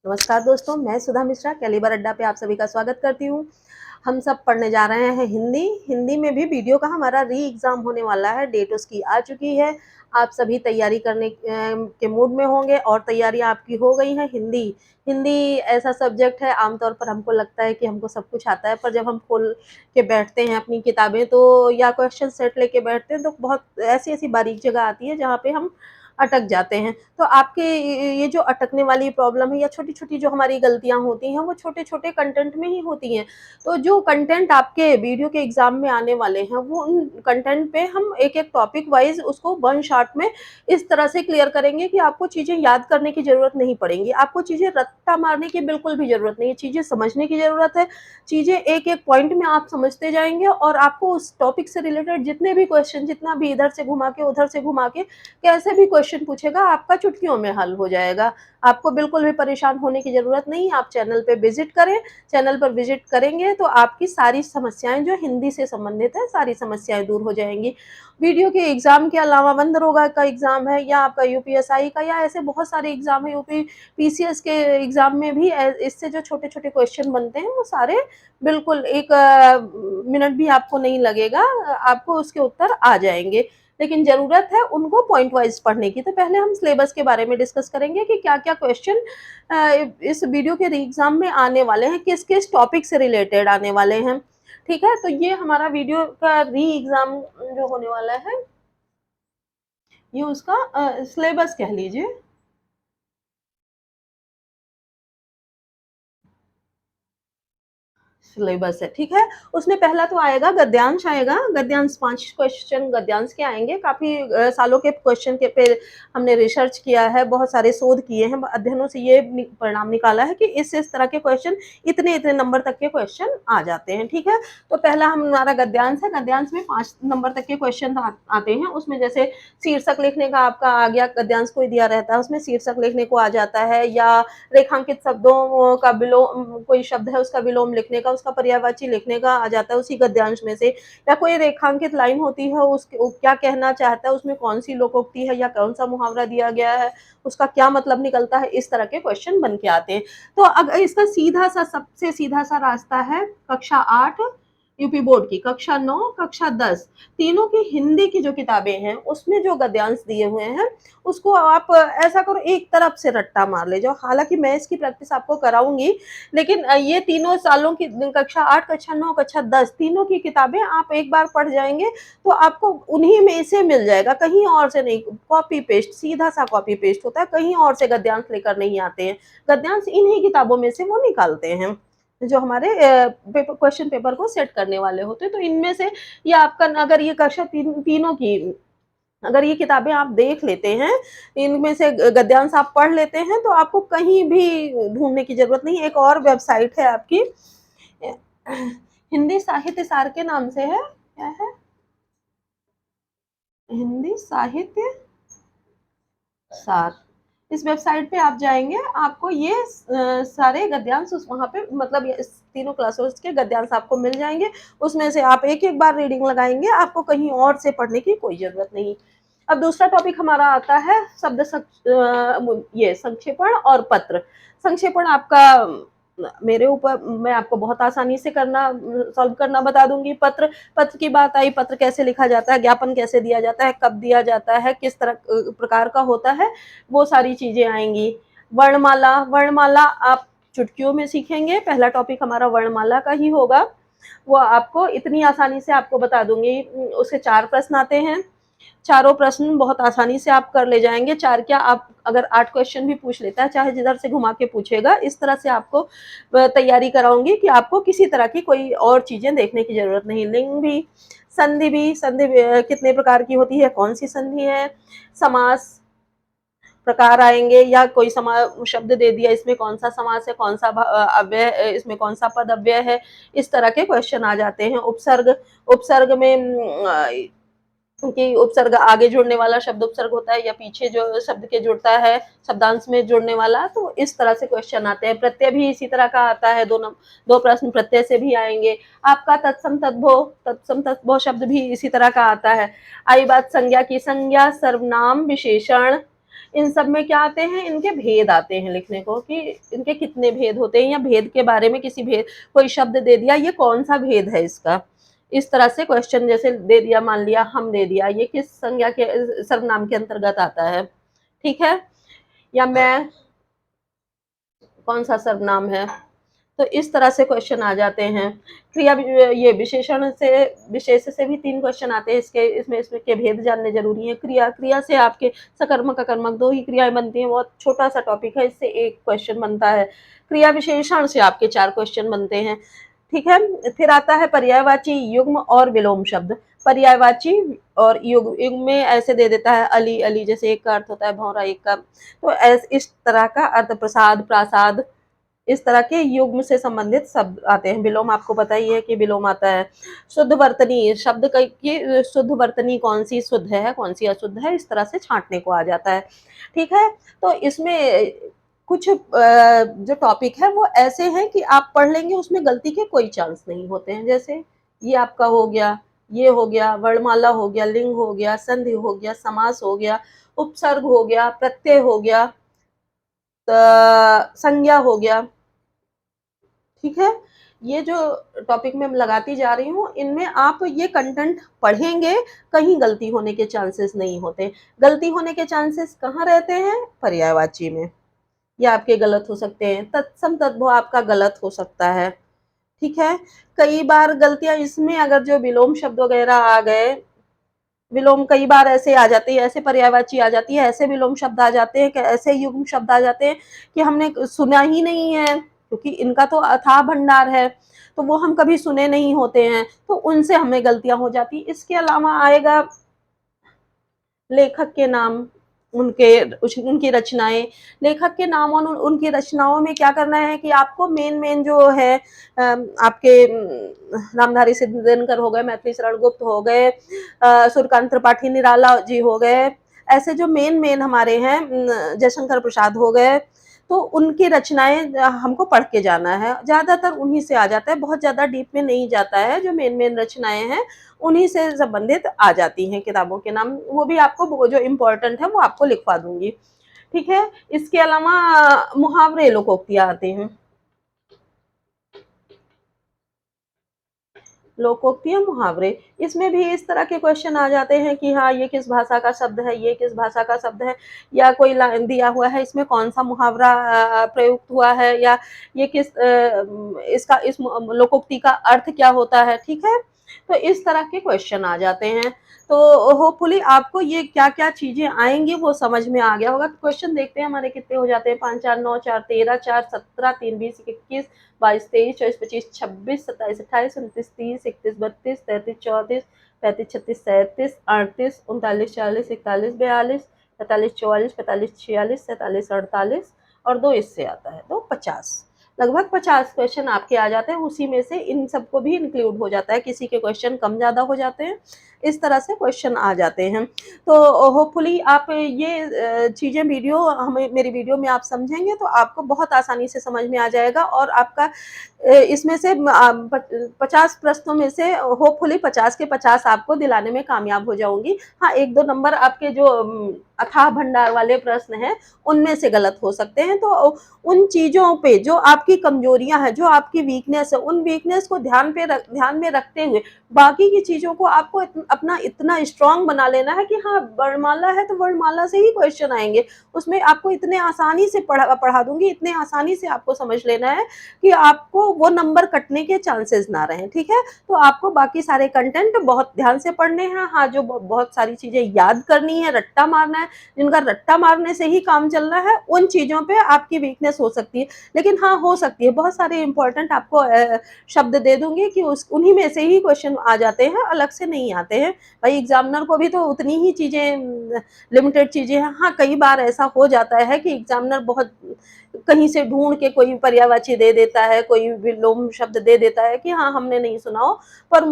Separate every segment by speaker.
Speaker 1: नमस्कार दोस्तों, मैं सुधा मिश्रा कैलिबर अड्डा पे आप सभी का स्वागत करती हूँ। हम सब पढ़ने जा रहे हैं हिंदी। हिंदी में भी वीडियो का हमारा री एग्ज़ाम होने वाला है, डेट उसकी आ चुकी है। आप सभी तैयारी करने के मूड में होंगे और तैयारी आपकी हो गई है। हिंदी हिंदी ऐसा सब्जेक्ट है, आमतौर पर हमको लगता है कि हमको सब कुछ आता है, पर जब हम खोल के बैठते हैं अपनी किताबें तो या क्वेश्चन सेट लेके बैठते हैं तो बहुत ऐसी-ऐसी बारीक जगह आती है जहाँ पे हम अटक जाते हैं। तो आपके ये जो अटकने वाली प्रॉब्लम है या छोटी-छोटी जो हमारी गलतियाँ होती हैं, वो छोटे-छोटे कंटेंट में ही होती हैं। तो जो कंटेंट आपके वीडियो के एग्ज़ाम में आने वाले हैं, वो उन कंटेंट पे हम एक-एक टॉपिक वाइज़ उसको वन शॉट में इस तरह से क्लियर करेंगे कि आपको चीज़ें याद करने की ज़रूरत नहीं पड़ेंगी। आपको चीज़ें रट्टा मारने की बिल्कुल भी ज़रूरत नहीं है, चीज़ें समझने की ज़रूरत है। चीज़ें एक-एक पॉइंट में आप समझते जाएँगे और आपको उस टॉपिक से रिलेटेड जितने भी क्वेश्चन जितना भी इधर से घुमा के, उधर से घुमा के कैसे भी क्वेश्चन पूछेगा आपका चुटकियों में हल हो जाएगा। आपको बिल्कुल भी परेशान होने की ज़रूरत नहीं है, आप चैनल पे विज़िट करें, चैनल पर विज़िट करेंगे तो आपकी सारी समस्याएँ जो हिंदी से संबंधित है, सारी समस्याएँ दूर हो जाएँगी। वीडियो के एग्ज़ाम के अलावा वन दरोगा का एग्ज़ाम है या आपका यूपीएसआई का या ऐसे बहुत सारे एग्ज़ाम है, यूपी पीसीएस के एग्ज़ाम में भी इससे जो छोटे-छोटे क्वेश्चन बनते हैं वो सारे बिल्कुल एक मिनट भी आपको नहीं लगेगा, आपको उसके उत्तर आ जाएँगे। लेकिन ज़रूरत है उनको पॉइंट वाइज़ पढ़ने की। तो पहले हम सिलेबस के बारे में डिस्कस करेंगे कि क्या-क्या क्वेश्चन इस वीडियो के री एग्ज़ाम में आने वाले हैं, किस-किस टॉपिक से रिलेटेड आने वाले हैं। ठीक है? तो ये हमारा वीडियो का री एग्ज़ाम जो होने वाला है, ये उसका सिलेबस कह लीजिए। सिलेबस है, ठीक है? उसमें पहला तो आएगा गद्यांश आएगा, गद्यांश 5 क्वेश्चन गद्यांश के आएँगे, काफ़ी सालों के क्वेश्चन के पे हमने रिसर्च किया है, बहुत सारे शोध किए हैं, अध्ययनों से ये परिणाम निकाला है कि इस तरह के क्वेश्चन इतने-इतने नंबर तक के क्वेश्चन आ जाते हैं, ठीक है? तो पहला हमारा गद्यांश है, गद्यांश में 5 नंबर तक के क्वेश्चन आते हैं, उसमें जैसे शीर्षक लिखने का आपका आ गया, गद्यांश कोई दिया रहता है, उसमें शीर्षक लिखने को आ जाता है या रेखांकित शब्दों का विलोम कोई शब्द है उसका विलोम लिखने का, उसका पर्यायवाची लिखने का आ जाता है उसी गद्यांश में से या कोई रेखांकित लाइन होती है उसके वो क्या कहना चाहता है, उसमें कौन-सी लोकोक्ति है या कौन-सा मुहावरा दिया गया है, उसका क्या मतलब निकलता है, इस तरह के क्वेश्चन बन के आते हैं। तो इसका सीधा-सा सबसे सीधा-सा रास्ता है कक्षा 8 यूपी बोर्ड की, कक्षा 9, कक्षा 10 तीनों की हिंदी की जो किताबें हैं, उसमें जो गद्यांश दिए हुए हैं, उसको आप ऐसा करो एक तरफ से रट्टा मार ले जाओ। हालाँकि मैं इसकी प्रैक्टिस आपको कराऊँगी, लेकिन ये तीनों सालों की कक्षा 8, कक्षा 9, कक्षा 10 तीनों की किताबें आप एक बार पढ़ जाएँगे, तो आपको उन्हीं में से मिल जाएगा, कहीं और से नहीं। कॉपी पेस्ट सीधा-सा कॉपी पेस्ट होता है, कहीं और से गद्यांश लेकर नहीं आते हैं। गद्यांश इन्हीं किताबों में से वो निकालते हैं, जो हमारे क्वेश्चन पेपर को सेट करने वाले होते हैं। तो इनमें से ये आपका अगर ये कक्षा तीनों की अगर ये किताबें आप देख लेते हैं, इनमें से गद्यांश आप पढ़ लेते हैं, तो आपको कहीं भी ढूँढने की ज़रूरत नहीं है। एक और वेबसाइट है आपकी अ, हिंदी साहित्य सार के नाम से है, क्या है? हिंदी साहित्य सार। इस वेबसाइट पे आप जाएँगे, आपको ये सारे गद्यांश उस वहाँ पे मतलब ये इस तीनों क्लासेस के गद्यांश आपको मिल जाएँगे। उसमें से आप एक-एक बार रीडिंग लगाएँगे, आपको कहीं और से पढ़ने की कोई ज़रूरत नहीं। अब दूसरा टॉपिक हमारा आता है शब्द ये संक्षेपण और पत्र। संक्षेपण आपका मेरे ऊपर मैं आपको बहुत आसानी से सॉल्व करना बता दूँगी। पत्र पत्र की बात आई, पत्र कैसे लिखा जाता है, ज्ञापन कैसे दिया जाता है, कब दिया जाता है, किस तरह प्रकार का होता है, वो सारी चीज़ें आएँगी। वर्णमाला, वर्णमाला आप चुटकियों में सीखेंगे, पहला टॉपिक हमारा वर्णमाला का ही होगा। वो आपको इतनी आसानी से आपको बता दूँगी उसके 4 प्रश्न आते हैं। चारों प्रश्न बहुत आसानी से आप कर ले जाएँगे, 4 क्या आप अगर 8 क्वेश्चन भी पूछ लेता है, चाहे जिधर से घुमा के पूछेगा, इस तरह से आपको तैयारी कराऊँगी कि आपको किसी तरह की कोई और चीज़ें देखने की ज़रूरत नहीं। लिंग भी, संधि कितने प्रकार की होती है, कौन-सी संधि है, समास प्रकार आएँगे या कोई शब्द दे दिया, इसमें कौन-सा समास है, कौन-सा अव्यय इसमें कौन-सा पद अव्यय है, इस तरह के क्वेश्चन आ जाते हैं। उपसर्ग, उपसर्ग में क्योंकि उपसर्ग आगे जुड़ने वाला शब्द उपसर्ग होता है या पीछे जो शब्द के जुड़ता है, शब्दांश में जुड़ने वाला, तो इस तरह से क्वेश्चन आते हैं। प्रत्यय भी इसी तरह का आता है, 2 प्रश्न प्रत्यय से भी आएँगे। आपका तत्सम तद्भव शब्द भी इसी तरह का आता है। आई बात संज्ञा की, संज्ञा, सर्वनाम, विशेषण इन सब में क्या आते हैं, इनके भेद आते हैं लिखने को, कि इनके कितने भेद होते हैं, या भेद के बारे में किसी भेद कोई शब्द दे दिया, ये कौन सा भेद है इसका, इस तरह से क्वेश्चन जैसे दे दिया, मान लिया हम दे दिया, ये किस संज्ञा के सर्वनाम के अंतर्गत आता है, ठीक है, या मैं कौन सा सर्वनाम है, तो इस तरह से क्वेश्चन आ जाते हैं। क्रिया ये विशेषण से विशेष से भी 3 क्वेश्चन आते हैं, इसमें के भेद जानने जरूरी है। क्रिया से आपके सकर्मक अकर्मक 2 ही क्रियाएं बनती हैं, बहुत छोटा सा टॉपिक है, इससे 1 क्वेश्चन बनता है। क्रिया विशेषण से आपके 4 क्वेश्चन बनते हैं, ठीक है। फिर आता है पर्यायवाची, युग्म और विलोम शब्द। पर्यायवाची और युग्म में ऐसे दे देता है अली अली, जैसे एक का अर्थ होता है भौरा, एक का, तो इस तरह का अर्थ प्रसाद प्रासाद, इस तरह के युग्म से संबंधित शब्द आते हैं। विलोम आपको पता ही है कि विलोम आता है। शुद्ध वर्तनी शब्द की शुद्ध वर्तनी कौन सी शुद्ध है कौन सी अशुद्ध है, इस तरह से छांटने को आ जाता है, ठीक है। तो इसमें कुछ जो टॉपिक है वो ऐसे हैं कि आप पढ़ लेंगे, उसमें गलती के कोई चांस नहीं होते हैं। जैसे ये आपका हो गया, ये हो गया, वर्णमाला हो गया, लिंग हो गया, संधि हो गया, समास हो गया, उपसर्ग हो गया, प्रत्यय हो गया, संज्ञा हो गया, ठीक है। ये जो टॉपिक में लगाती जा रही हूँ, इनमें आप ये कंटेंट पढ़ेंगे, कहीं गलती होने के चांसेस नहीं होते। गलती होने के चांसेस कहाँ रहते हैं, पर्यायवाची में, ये आपके गलत हो सकते हैं। तत्सम तद्भव आपका गलत हो सकता है, ठीक है। कई बार गलतियां इसमें, अगर जो विलोम शब्द वगैरह आ गए, विलोम कई बार ऐसे आ जाती है, ऐसे पर्यायवाची आ जाती है, ऐसे विलोम शब्द आ जाते हैं, ऐसे युग्म शब्द आ जाते हैं कि हमने सुना ही नहीं है, क्योंकि इनका तो अथाह भंडार है, तो वो हम कभी सुने नहीं होते हैं, तो उनसे हमें गलतियां हो जाती। इसके अलावा आएगा लेखक के नाम, उनकी रचनाएं, लेखक के नाम और उनकी रचनाओं में क्या करना है कि आपको मेन जो है, आपके रामधारी सिंह दिनकर हो गए, मैथिली शरण गुप्त हो गए, सूर्यकांत त्रिपाठी निराला जी हो गए, ऐसे जो मेन हमारे हैं, जयशंकर प्रसाद हो गए, तो उनकी रचनाएं हमको पढ़ के जाना है, ज्यादातर उन्हीं से आ जाता है, बहुत ज्यादा डीप में नहीं जाता है। जो मेन रचनाएं हैं उन्हीं से संबंधित आ जाती हैं किताबों के नाम, वो भी आपको जो इम्पोर्टेंट है वो आपको लिखवा दूंगी, ठीक है। इसके अलावा मुहावरे लोकोक्तियां आते हैं, लोकोक्तियां मुहावरे, इसमें भी इस तरह के क्वेश्चन आ जाते हैं कि हाँ ये किस भाषा का शब्द है, ये किस भाषा का शब्द है, या कोई लाइन दिया हुआ है, इसमें कौन सा मुहावरा प्रयुक्त हुआ है, या ये इसका इस लोकोक्ति का अर्थ क्या होता है, ठीक है। तो इस तरह के क्वेश्चन आ जाते हैं। तो होपफुली आपको ये क्या क्या चीजें आएंगी वो समझ में आ गया होगा। क्वेश्चन देखते हैं हमारे कितने हो जाते हैं, 5 4 9 4 13 4 17 3 20 21 22 23 24 25 26 27 28 29 30 31 32 33 34 35 36 37 38 39 40 41 42 43 44 45 46 47 48 और 2 इससे आता है, तो 50, लगभग 50 क्वेश्चन आपके आ जाते हैं। उसी में से इन सबको भी इंक्लूड हो जाता है, किसी के क्वेश्चन कम ज़्यादा हो जाते हैं, इस तरह से क्वेश्चन आ जाते हैं। तो होपफुली आप ये चीज़ें मेरी वीडियो में आप समझेंगे तो आपको बहुत आसानी से समझ में आ जाएगा, और आपका इसमें से 50 प्रश्नों में से होपफुली 50 के 50 आपको दिलाने में कामयाब हो जाऊंगी। हाँ, 1-2 नंबर आपके जो अथाह भंडार वाले प्रश्न हैं उनमें से गलत हो सकते हैं। तो उन चीज़ों पे जो आपकी कमजोरियां हैं, जो आपकी वीकनेस है, उन वीकनेस को ध्यान में रखते हुए बाकी की चीज़ों को आपको अपना इतना स्ट्रांग बना लेना है कि हाँ वर्णमाला है तो वर्णमाला से ही क्वेश्चन आएंगे, उसमें आपको इतने आसानी से पढ़ा दूंगी, इतने आसानी से आपको समझ लेना है कि आपको वो नंबर कटने के चांसेस ना रहें, ठीक है। तो आपको बाकी सारे कंटेंट बहुत ध्यान से पढ़ने हैं। हाँ, जो बहुत सारी चीज़ें याद करनी है, रट्टा मारना है, जिनका रट्टा मारने से ही काम चलना है, उन चीज़ों पे आपकी वीकनेस हो सकती है। लेकिन हाँ, हो सकती है बहुत सारे इंपॉर्टेंट आपको शब्द दे दूंगी कि उन्हीं में से ही क्वेश्चन आ जाते हैं, अलग से नहीं आते हैं। भाई एग्जामिनर को भी तो उतनी ही चीज़ें, लिमिटेड चीज़ें हैं। हाँ, कई बार ऐसा हो जाता है कि एग्जामिनर बहुत कहीं से ढूंढ के कोई पर्यायवाची दे देता है, कोई विलोम शब्द दे देता है कि हाँ हमने नहीं सुना हो, पर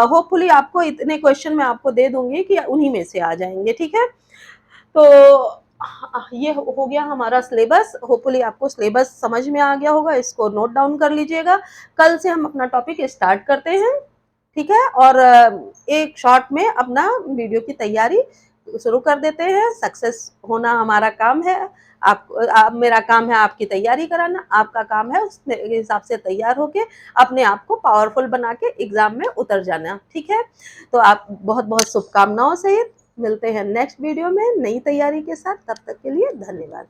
Speaker 1: होपफुली आपको इतने क्वेश्चन मैं आपको दे दूंगी कि उन्हीं में से आ जाएंगे, ठीक है। तो ये हो गया हमारा सिलेबस। होपफुली आपको सिलेबस समझ में आ गया होगा, इसको नोट डाउन कर लीजिएगा। कल से हम अपना टॉपिक स्टार्ट करते हैं, ठीक है। और एक शॉर्ट में अपना वीडियो की तैयारी शुरू कर देते हैं। सक्सेस होना हमारा काम है। मेरा काम है आपकी तैयारी कराना, आपका काम है उस हिसाब से तैयार होके अपने आप को पावरफुल बना के एग्ज़ाम में उतर जाना, ठीक है? तो आप बहुत-बहुत शुभकामनाओं सहित मिलते हैं नेक्स्ट वीडियो में नई तैयारी के साथ, तब तक के लिए धन्यवाद।